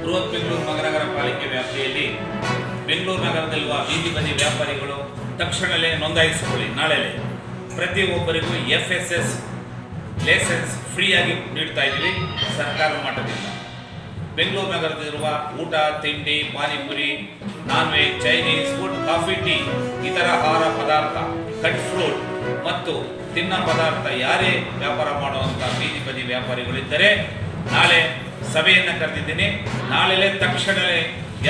ಬೃಹತ್ ಬೆಂಗಳೂರು ಮಹಾನಗರ ಪಾಲಿಕೆ ವ್ಯಾಪ್ತಿಯಲ್ಲಿ ಬೆಂಗಳೂರು ನಗರದಲ್ಲಿರುವ ಬೀದಿ ಬದಿ ವ್ಯಾಪಾರಿಗಳು ತಕ್ಷಣವೇ ನೋಂದಾಯಿಸಿಕೊಳ್ಳಿ. ನಾಳೆ ಪ್ರತಿಯೊಬ್ಬರಿಗೂ FSS ಲೈಸೆನ್ಸ್ ಫ್ರೀಯಾಗಿ ನೀಡ್ತಾ ಇದ್ದೀವಿ ಸರ್ಕಾರದ ಮಟ್ಟದಿಂದ. ಬೆಂಗಳೂರು ನಗರದಲ್ಲಿರುವ ಊಟ ತಿಂಡಿ, panipuri, non veg, Chinese food, coffee, tea, ಇತರ ಆಹಾರ ಪದಾರ್ಥ, ಕಟ್ ಫ್ರೂಟ್ ಮತ್ತು ತಿನ್ನ ಪದಾರ್ಥ ಯಾರೇ ವ್ಯಾಪಾರ ಮಾಡುವಂಥ ಬೀದಿ ಬದಿ ವ್ಯಾಪಾರಿಗಳಿದ್ದರೆ ನಾಳೆ ಸಭೆಯನ್ನು ಕರೆದಿದ್ದೀನಿ. ನಾಳೆ ತಕ್ಷಣವೇ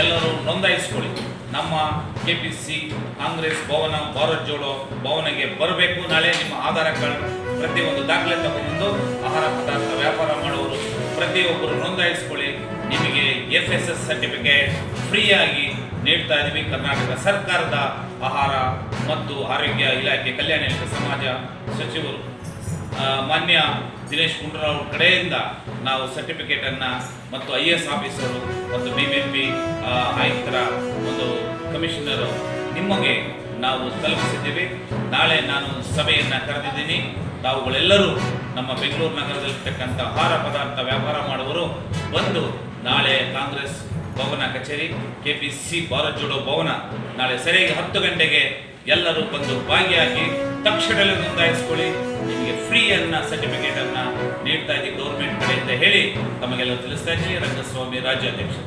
ಎಲ್ಲರೂ ನೋಂದಾಯಿಸಿಕೊಳ್ಳಿ. ನಮ್ಮ KPC ಕಾಂಗ್ರೆಸ್ ಭವನ, ಭಾರತ್ ಜೋಡೋ ಭವನಗೆ ಬರಬೇಕು. ನಾಳೆ ನಿಮ್ಮ ಆಧಾರ್ ಕಾರ್ಡ್ ಪ್ರತಿಯೊಂದು ದಾಖಲೆ ತಗೊಂಡು ಆಹಾರ ಪದಾರ್ಥ ವ್ಯಾಪಾರ ಮಾಡುವವರು ಪ್ರತಿಯೊಬ್ಬರು ನೋಂದಾಯಿಸಿಕೊಳ್ಳಿ. ನಿಮಗೆ FSS ಸರ್ಟಿಫಿಕೇಟ್ ಫ್ರೀಯಾಗಿ ನೀಡ್ತಾ ಇದ್ದೀವಿ. ಕರ್ನಾಟಕ ಸರ್ಕಾರದ ಆಹಾರ ಮತ್ತು ಆರೋಗ್ಯ ಇಲಾಖೆ, ಕಲ್ಯಾಣ ಇಲಾಖೆ, ಸಮಾಜ ಸಚಿವರು ಮಾನ್ಯ ದಿನೇಶ್ ಗುಂಡೂರಾವ್ ಕಡೆಯಿಂದ ನಾವು ಸರ್ಟಿಫಿಕೇಟನ್ನು ಮತ್ತು IAS ಆಫೀಸರು ಮತ್ತು BBMP ಆಯುಕ್ತರ ಒಂದು ಕಮಿಷನರು ನಿಮಗೆ ನಾವು ತಲುಪಿಸಿದ್ದೀವಿ. ನಾಳೆ ನಾನು ಸಭೆಯನ್ನು ಕರೆದಿದ್ದೀನಿ. ತಾವುಗಳೆಲ್ಲರೂ ನಮ್ಮ ಬೆಂಗಳೂರು ನಗರದಲ್ಲಿರ್ತಕ್ಕಂಥ ಆಹಾರ ಪದಾರ್ಥ ವ್ಯಾಪಾರ ಮಾಡುವವರು ಬಂದು ನಾಳೆ ಕಾಂಗ್ರೆಸ್ ಭವನ ಕಚೇರಿ, KPC ಭಾರತ್ ಜೋಡೋ ಭವನ ನಾಳೆ ಸರಿಯಾಗಿ 10 ಗಂಟೆಗೆ ಎಲ್ಲರೂ ಬಂದು ಭಾಗಿಯಾಗಿ ತಕ್ಷಣವೇ ನೋಂದಾಯಿಸಿಕೊಳ್ಳಿ. ನಿಮಗೆ ಫ್ರೀ ಸರ್ಟಿಫಿಕೇಟ್ ಅನ್ನು ನೀಡ್ತಾ ಇದ್ದೀವಿ ಗೌರ್ಮೆಂಟ್ ಕಡೆಯಿಂದ ಹೇಳಿ ತಮಗೆಲ್ಲ ತಿಳಿಸ್ತಾ ಇದ್ದೀನಿ. ರಂಗಸ್ವಾಮಿ, ರಾಜ್ಯಾಧ್ಯಕ್ಷರು.